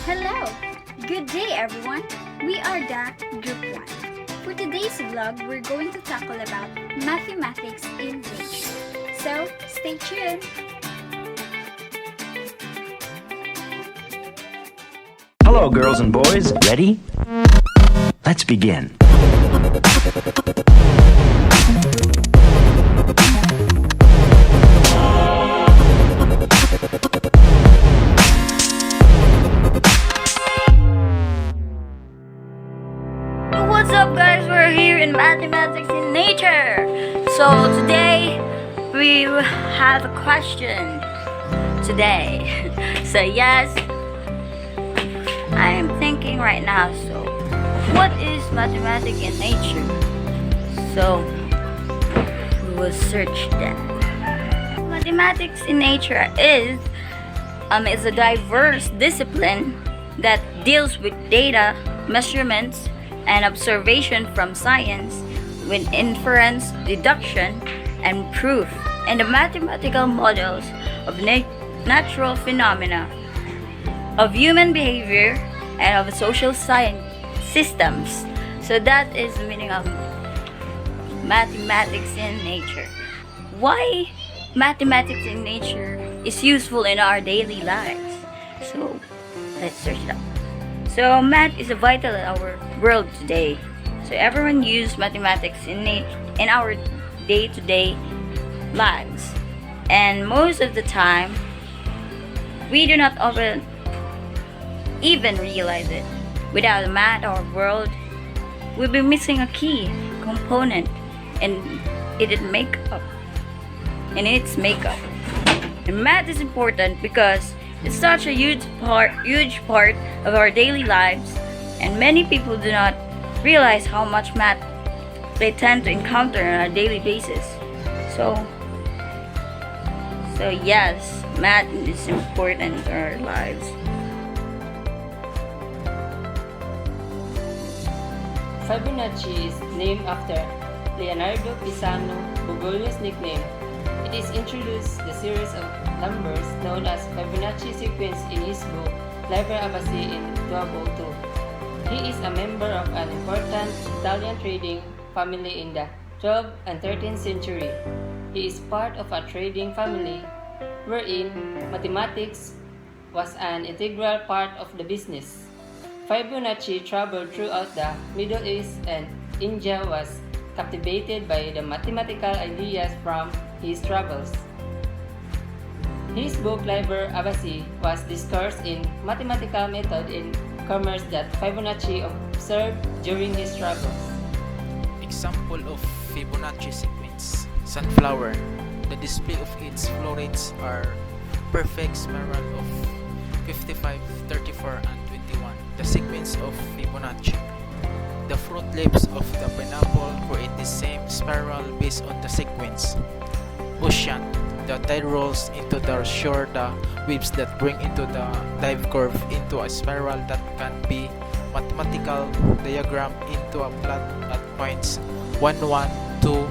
Hello! Good day everyone! We are the Group 1. For today's vlog, we're going to tackle about mathematics in nature. So, stay tuned! Hello, girls and boys. Ready? Let's begin. What's up guys? We're here in mathematics in nature. So today we have a question today. So yes, I am thinking right now, so what is mathematics in nature? So we will search that. Mathematics in nature is a diverse discipline that deals with data, measurements, and observation from science with inference, deduction, and proof, and the mathematical models of natural phenomena, of human behavior, and of social science systems. So that is the meaning of mathematics in nature. Why mathematics in nature is useful in our daily lives? So let's search it up. So math is vital in our world today. So everyone uses mathematics in our day-to-day lives. And most of the time, we do not even realize it. Without math, our world will be missing a key component in its makeup. And math is important because it's such a huge part of our daily lives, and many people do not realize how much math they tend to encounter on a daily basis. So yes, math is important in our lives. Fibonacci is named after Leonardo Pisano Buglio's nickname. It is introduced the series of numbers known as Fibonacci sequence in his book Liber Abaci in 1202. He is a member of an important Italian trading family in the 12th and 13th century. He is part of a trading family wherein mathematics was an integral part of the business. Fibonacci traveled throughout the Middle East, and India was captivated by the mathematical ideas from his travels. His book Liber Abaci was discussed in mathematical method in commerce that Fibonacci observed during his travels. Example of Fibonacci sequence: sunflower. The display of its flow rates are perfect spiral of 55, 34, and 21. The sequence of Fibonacci. The fruit leaves of the pineapple create the same spiral based on the sequence. Ocean. The tide rolls into the shore, the waves that bring into the dive curve into a spiral that can be mathematical diagram into a plot at points 1, 1, 2,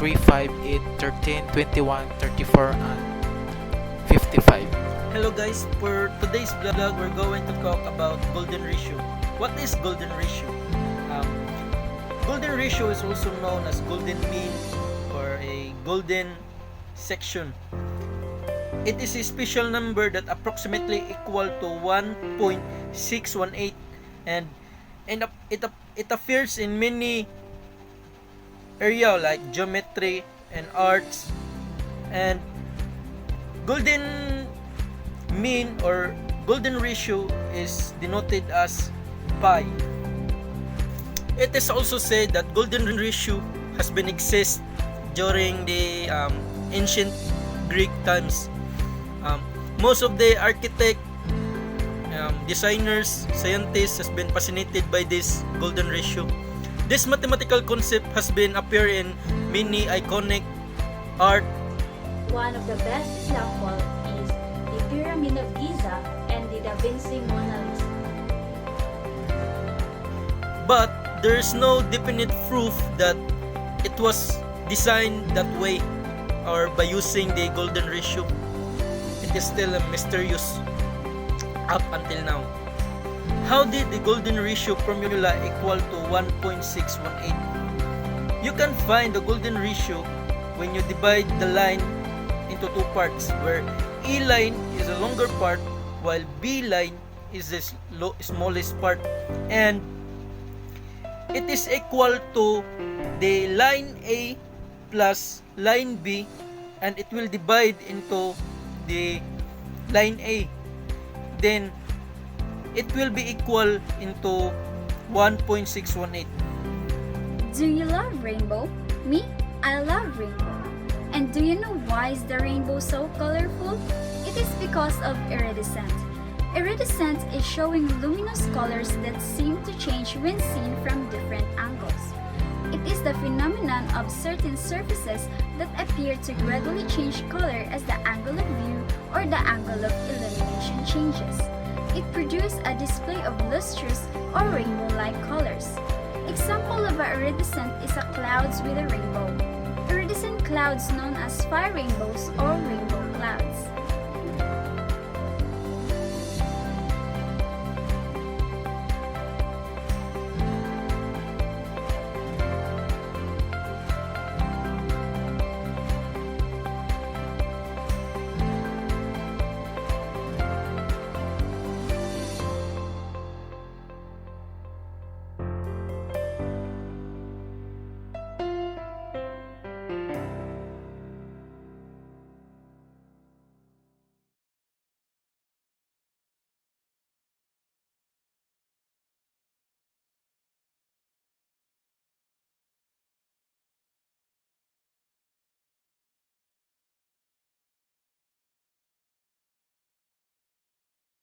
3, 5, 8, 13, 21, 34, and 55. Hello guys, for today's vlog we're going to talk about golden ratio. What is golden ratio? Golden ratio is also known as golden mean or a golden section. It is a special number that approximately equal to 1.618, and it appears in many area like geometry and arts. And golden mean or golden ratio is denoted as pi. It is also said that golden ratio has been exist during the ancient Greek times. Most of the architect, designers, scientists has been fascinated by this golden ratio. This mathematical concept has been appear in many iconic art. One of the best examples is the Pyramid of Giza and the Da Vinci Mona Lisa. But there is no definite proof that it was designed that way or by using the golden ratio. It is still mysterious up until now. How did the golden ratio formula equal to 1.618? You can find the golden ratio when you divide the line into two parts, where A line is the longer part while B line is the smallest part, and it is equal to the line A plus line B, and it will divide into the line A. Then it will be equal into 1.618. Do you love rainbow? Me? I love rainbow. And do you know why is the rainbow so colorful? It is because of iridescent. Iridescent is showing luminous colors that seem to change when seen from different angles. It is the phenomenon of certain surfaces that appear to gradually change color as the angle of view or the angle of illumination changes. It produces a display of lustrous or rainbow-like colors. Example of a iridescent is a clouds with a rainbow. Iridescent clouds known as fire rainbows or rainbow clouds.